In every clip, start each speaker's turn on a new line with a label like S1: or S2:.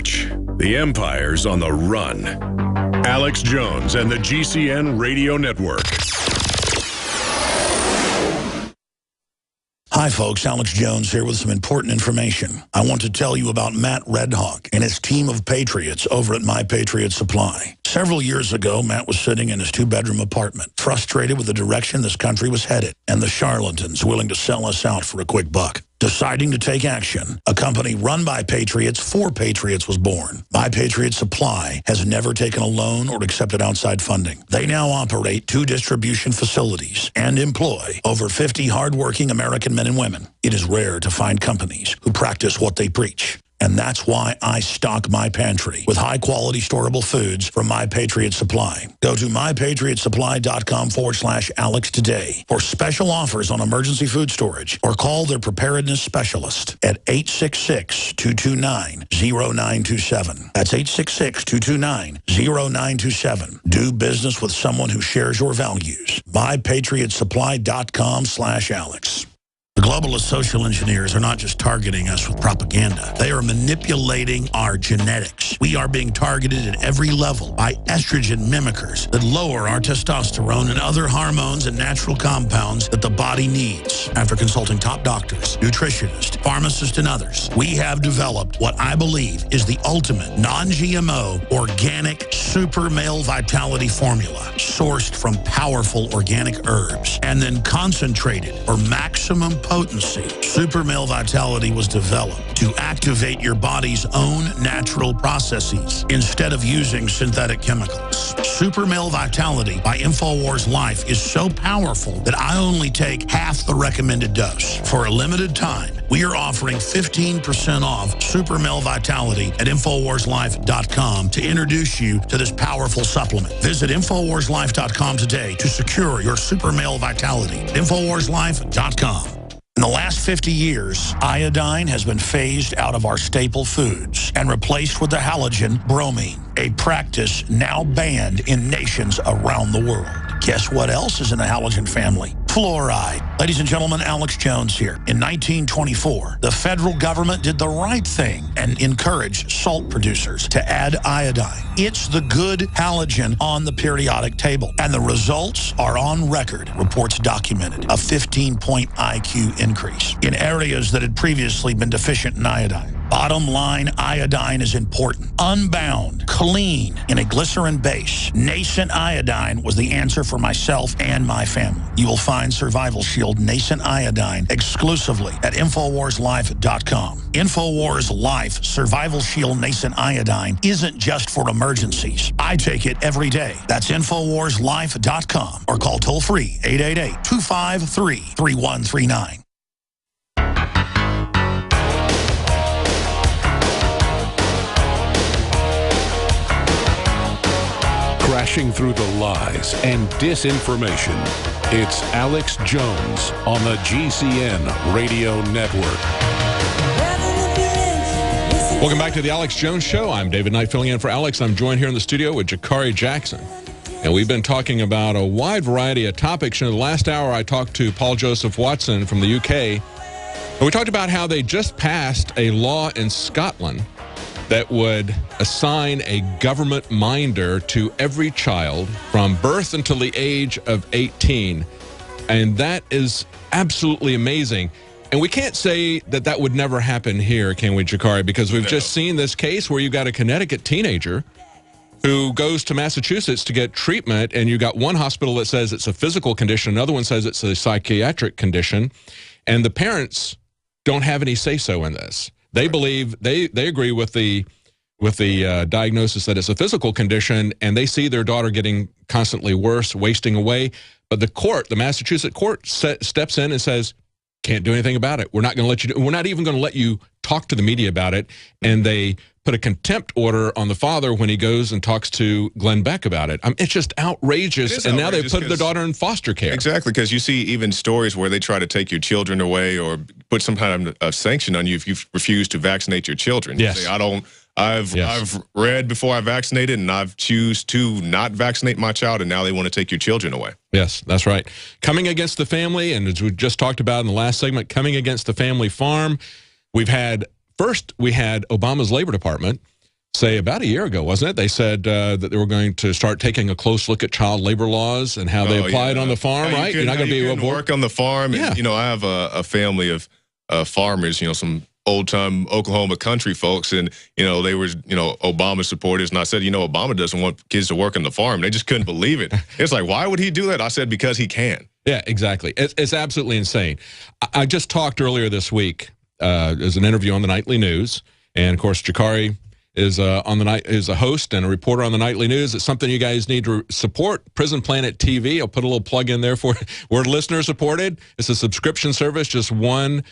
S1: march. The empire's on the run. Alex Jones and the GCN Radio Network.
S2: Hi, folks. Alex Jones here with some important information. I want to tell you about Matt Redhawk and his team of patriots over at My Patriot Supply. Several years ago, Matt was sitting in his two-bedroom apartment, frustrated with the direction this country was headed and the charlatans willing to sell us out for a quick buck. Deciding to take action, a company run by patriots for patriots was born. My Patriot Supply has never taken a loan or accepted outside funding. They now operate 2 distribution facilities and employ over 50 hardworking American men and women. It is rare to find companies who practice what they preach. And that's why I stock my pantry with high-quality storable foods from My Patriot Supply. Go to mypatriotsupply.com/Alex today for special offers on emergency food storage, or call their preparedness specialist at 866-229-0927. That's 866-229-0927. Do business with someone who shares your values. mypatriotsupply.com/Alex. The globalist social engineers are not just targeting us with propaganda. They are manipulating our genetics. We are being targeted at every level by estrogen mimickers that lower our testosterone and other hormones and natural compounds that the body needs. After consulting top doctors, nutritionists, pharmacists, and others, we have developed what I believe is the ultimate non-GMO organic super male vitality formula, sourced from powerful organic herbs and then concentrated for maximum potency. Super Male Vitality was developed to activate your body's own natural processes instead of using synthetic chemicals. Super Male Vitality by InfoWars Life is so powerful that I only take half the recommended dose. For a limited time, we are offering 15% off Super Male Vitality at InfoWarsLife.com to introduce you to this powerful supplement. Visit InfoWarsLife.com today to secure your Super Male Vitality. InfoWarsLife.com. In the last 50 years, iodine has been phased out of our staple foods and replaced with the halogen bromine, a practice now banned in nations around the world. Guess what else is in the halogen family? Fluoride. Ladies and gentlemen, Alex Jones here. In 1924, the federal government did the right thing and encouraged salt producers to add iodine. It's the good halogen on the periodic table, and the results are on record. Reports documented a 15-point IQ increase in areas that had previously been deficient in iodine. Bottom line, iodine is important. Unbound, clean, in a glycerin base. Nascent iodine was the answer for myself and my family. You will find Survival Shield Nascent Iodine exclusively at InfoWarsLife.com. InfoWars Life Survival Shield Nascent Iodine isn't just for emergencies. I take it every day. That's InfoWarsLife.com, or call toll-free 888-253-3139.
S1: Crashing through the lies and disinformation, it's Alex Jones on the GCN Radio Network.
S3: Welcome back to the Alex Jones Show. I'm David Knight filling in for Alex. I'm joined here in the studio with Jakari Jackson. And we've been talking about a wide variety of topics. In the last hour, I talked to Paul Joseph Watson from the UK. And we talked about how they just passed a law in Scotland that would assign a government minder to every child from birth until the age of 18. And that is absolutely amazing. And we can't say that that would never happen here, can we, Jakari? Because we've just seen this case where you got a Connecticut teenager who goes to Massachusetts to get treatment, and you got one hospital that says it's a physical condition, another one says it's a psychiatric condition, and the parents don't have any say-so in this. They believe, they agree with the diagnosis that it's a physical condition, and they see their daughter getting constantly worse, wasting away. But the court, the Massachusetts court, steps in and says, can't do anything about it. We're not going to let you. We're not even going to let you talk to the media about it. And they put a contempt order on the father when he goes and talks to Glenn Beck about it. It's just outrageous. And now they've put their daughter in foster care.
S4: Exactly, because you see even stories where they try to take your children away or put some kind of sanction on you if you refuse to vaccinate your children.
S3: Yes.
S4: You say, I've read before I vaccinated, and I've choose to not vaccinate my child, and now they want to take your children away.
S3: Yes, that's right. Coming against the family, and as we just talked about in the last segment, coming against the family farm. We had Obama's Labor Department say about a year ago, wasn't it? They said that they were going to start taking a close look at child labor laws and how they apply it on the farm, right? You're not going to be able to
S4: work on the farm.
S3: Yeah.
S4: And, I have a family of farmers, some old-time Oklahoma country folks, and, they were, Obama supporters, and I said, Obama doesn't want kids to work on the farm. They just couldn't believe it. It's like, why would he do that? I said, because he can.
S3: Yeah, exactly. It's absolutely insane. I just talked earlier this week, there's an interview on the Nightly News, and, of course, Jakari is a host and a reporter on the Nightly News. It's something you guys need to support. Prison Planet TV. I'll put a little plug in there for we're listener supported. It's a subscription service. Just one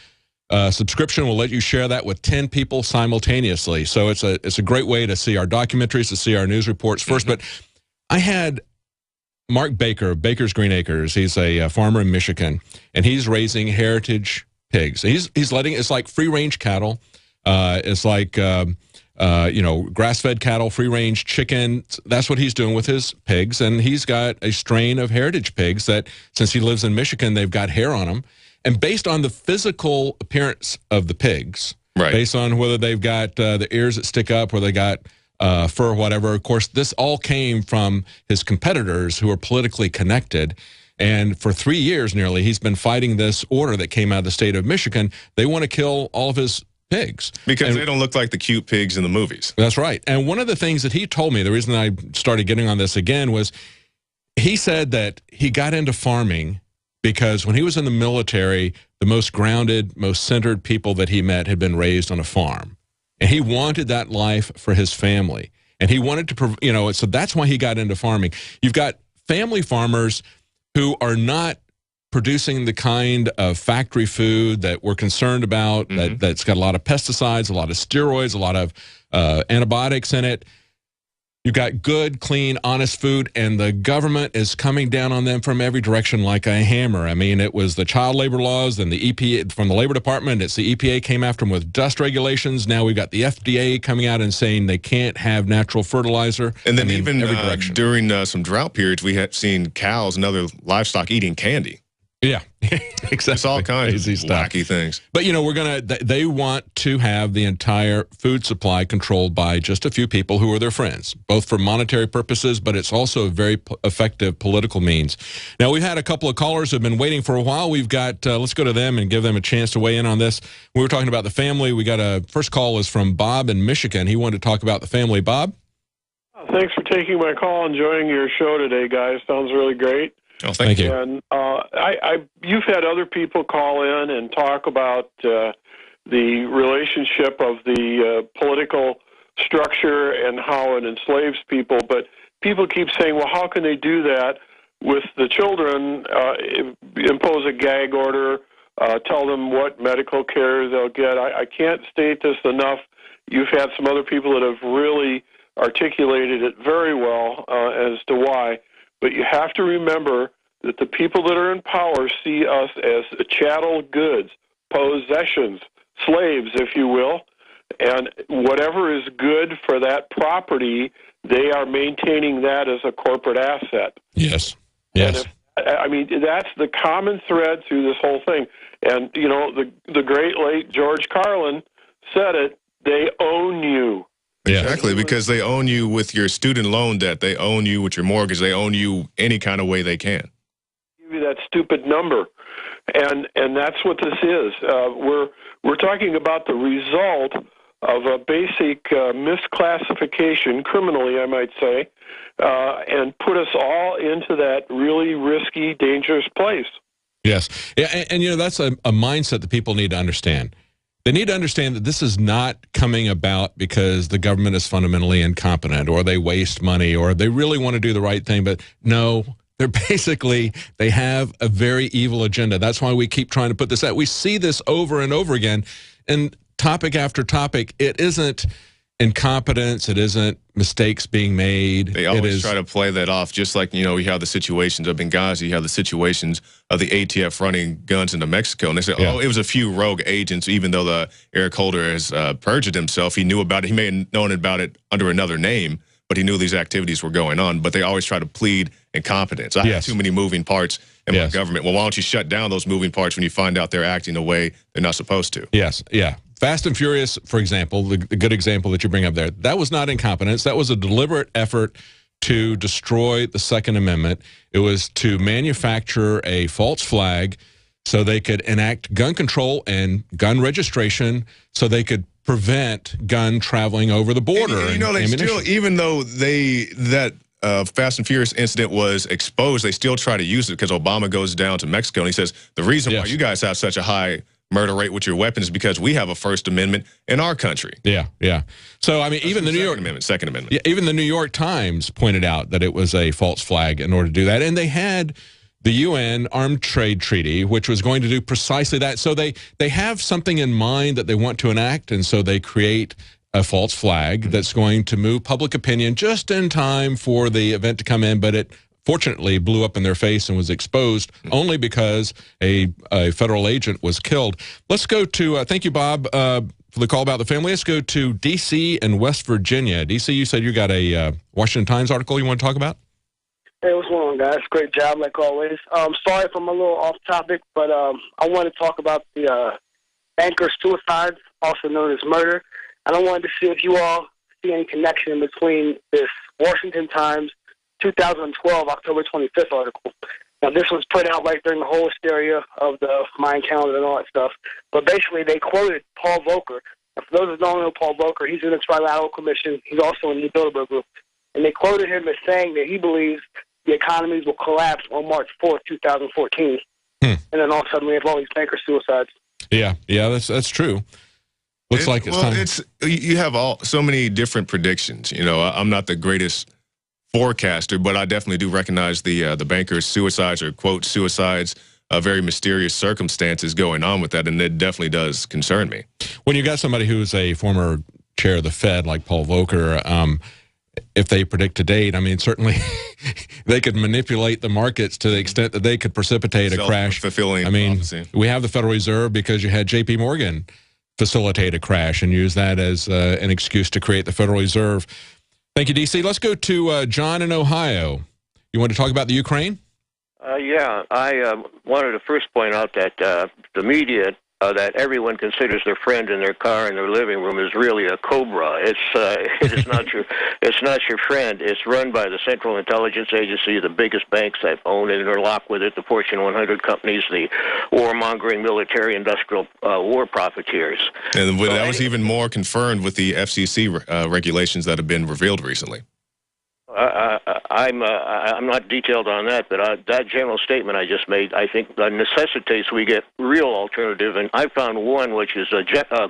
S3: subscription will let you share that with 10 people simultaneously. So it's a great way to see our documentaries, to see our news reports first. But I had Mark Baker of Baker's Green Acres. He's a farmer in Michigan, and he's raising heritage pigs. He's letting it's like free range cattle. It's like grass-fed cattle, free-range chicken. That's what he's doing with his pigs, and he's got a strain of heritage pigs that, since he lives in Michigan, they've got hair on them. And based on the physical appearance of the pigs,
S4: right,
S3: based on whether they've got the ears that stick up or they got fur or whatever, of course, this all came from his competitors who are politically connected. And for 3 years nearly, he's been fighting this order that came out of the state of Michigan. They want to kill all of his pigs.
S4: Because they don't look like the cute pigs in the movies.
S3: That's right. And one of the things that he told me, the reason I started getting on this again, was he said that he got into farming because when he was in the military, the most grounded, most centered people that he met had been raised on a farm. And he wanted that life for his family. And he wanted to, so that's why he got into farming. You've got family farmers who are not producing the kind of factory food that we're concerned about, that's got a lot of pesticides, a lot of steroids, a lot of antibiotics in it. You've got good, clean, honest food, and the government is coming down on them from every direction like a hammer. I mean, it was the child labor laws and the EPA, from the Labor Department, it's the EPA came after them with dust regulations. Now we've got the FDA coming out and saying they can't have natural fertilizer.
S4: And then even during some drought periods, we had seen cows and other livestock eating candy.
S3: Yeah, exactly.
S4: It's all kinds of wacky things.
S3: But, they want to have the entire food supply controlled by just a few people who are their friends, both for monetary purposes, but it's also a very effective political means. Now, we've had a couple of callers who have been waiting for a while. We've got, let's go to them and give them a chance to weigh in on this. We were talking about the family. We got first call is from Bob in Michigan. He wanted to talk about the family. Bob?
S5: Thanks for taking my call. Enjoying your show today, guys. Sounds really great.
S4: Oh, thank you.
S5: And you've had other people call in and talk about the relationship of the political structure and how it enslaves people. But people keep saying, well, how can they do that with the children? Impose a gag order, tell them what medical care they'll get. I can't state this enough. You've had some other people that have really articulated it very well as to why. But you have to remember that the people that are in power see us as chattel goods, possessions, slaves, if you will, and whatever is good for that property, they are maintaining that as a corporate asset.
S3: Yes, yes.
S5: That's the common thread through this whole thing. And, the great late George Carlin said it, they own you.
S4: Exactly, because they own you with your student loan debt. They own you with your mortgage. They own you any kind of way they can.
S5: Give you that stupid number, and that's what this is. We're talking about the result of a basic misclassification, criminally, I might say, and put us all into that really risky, dangerous place.
S3: Yes, yeah, and that's a mindset that people need to understand. They need to understand that this is not coming about because the government is fundamentally incompetent or they waste money or they really want to do the right thing. But no, they have a very evil agenda. That's why we keep trying to put this out. We see this over and over again, and topic after topic. It isn't incompetence. It isn't mistakes being made.
S4: They always try to play that off, just like, you have the situations of Benghazi, you have the situations of the ATF running guns into Mexico, and they say, oh, it was a few rogue agents, even though Eric Holder has perjured himself. He knew about it. He may have known about it under another name, but he knew these activities were going on. But they always try to plead incompetence. I have too many moving parts in my government. Well, why don't you shut down those moving parts when you find out they're acting the way they're not supposed to?
S3: Yes, yeah. Fast and Furious, for example, the good example that you bring up there, that was not incompetence. That was a deliberate effort to destroy the Second Amendment. It was to manufacture a false flag so they could enact gun control and gun registration so they could prevent gun traveling over the border.
S4: And, you know, they still, even though that Fast and Furious incident was exposed, they still try to use it because Obama goes down to Mexico and he says, the reason why you guys have such a high murder rate with your weapons is because we have a First Amendment in our country.
S3: Yeah, yeah. So, I mean, even the
S4: Second Amendment.
S3: Yeah, even the New York Times pointed out that it was a false flag in order to do that. And they had the UN Armed Trade Treaty, which was going to do precisely that. So they have something in mind that they want to enact, and so they create a false flag that's going to move public opinion just in time for the event to come in, but it fortunately blew up in their face and was exposed only because a federal agent was killed. Let's go to, thank you, Bob, for the call about the family. Let's go to D.C. and West Virginia. D.C., you said you got a Washington Times article you want to talk about?
S6: Hey, what's going on, guys? Great job, like always. Sorry if I'm a little off topic, but I want to talk about the banker suicides, also known as murder. And I wanted to see if you all see any connection between this Washington Times 2012 October 25th article. Now, this was put out right during the whole hysteria of the Mayan calendar and all that stuff. But basically, they quoted Paul Volcker. And for those who don't know Paul Volcker, he's in the Trilateral Commission. He's also in the Bilderberg Group. And they quoted him as saying that he believes the economies will collapse on March 4th, 2014. And then all of a sudden, we have all these banker suicides.
S3: Yeah, that's true. Looks like it's time.
S4: You have so many different predictions. You know, I'm not the greatest forecaster, but I definitely do recognize the bankers' suicides or quote suicides, very mysterious circumstances going on with that, and it definitely does concern me.
S3: When you got somebody who's a former chair of the Fed like Paul Volcker, if they predict a date, I mean, certainly they could manipulate the markets to the extent that they could precipitate a crash.
S4: I
S3: mean, we have the Federal Reserve because you had J.P. Morgan facilitate a crash and use that as an excuse to create the Federal Reserve. Thank you, D.C. Let's go to John in Ohio. You want to talk about the Ukraine?
S7: Yeah, I wanted to first point out that the media that everyone considers their friend in their car in their living room is really a cobra. It is not your friend. It's run by the Central Intelligence Agency, the biggest banks that own it and are locked with it, the Fortune 100 companies, the warmongering military-industrial war profiteers.
S4: And that was even more confirmed with the FCC regulations that have been revealed recently.
S7: I'm not detailed on that, but that general statement I just made, I think, necessitates we get real alternative. And I found one, which is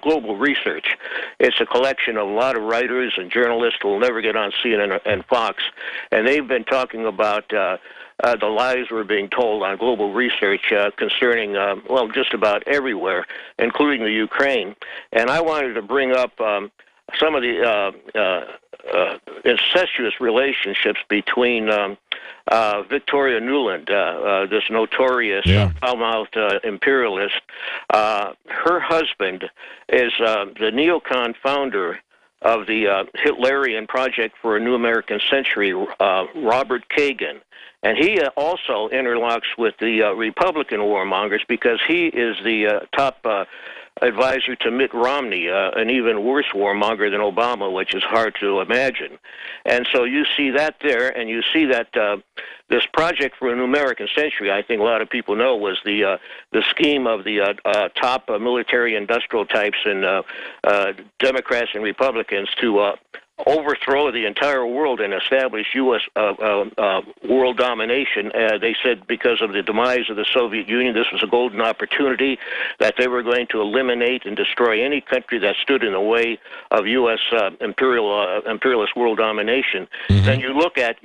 S7: Global Research. It's a collection of a lot of writers and journalists who will never get on CNN and Fox, and they've been talking about the lies we're being told on Global Research concerning, well, just about everywhere, including the Ukraine. And I wanted to bring up some of the incestuous relationships between Victoria Nuland, this notorious foul-mouthed imperialist. Her husband is the neocon founder of the Hitlerian Project for a New American Century, Robert Kagan. And he also interlocks with the Republican warmongers because he is the top advisor to Mitt Romney, an even worse warmonger than Obama, which is hard to imagine. And so you see that there, and you see that this Project for a New American Century, I think a lot of people know, was the scheme of the top military-industrial types and Democrats and Republicans to overthrow the entire world and establish U.S. World domination. They said because of the demise of the Soviet Union, this was a golden opportunity, that they were going to eliminate and destroy any country that stood in the way of U.S. imperialist world domination. Then you look at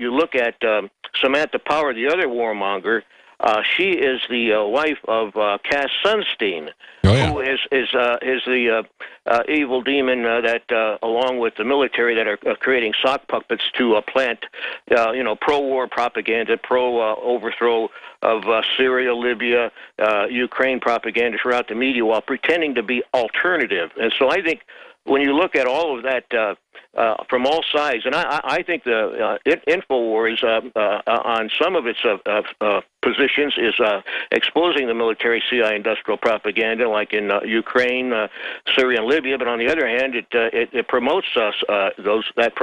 S7: Samantha Power, the other warmonger. She is the wife of Cass Sunstein, who is the evil demon that, along with the military, that are creating sock puppets to plant, pro-war propaganda, pro-overthrow of Syria, Libya, Ukraine propaganda throughout the media, while pretending to be alternative. And so I think when you look at all of that from all sides, and I think the InfoWars on some of its positions is exposing the military CIA industrial propaganda, like in Ukraine, Syria, and Libya. But on the other hand, it promotes that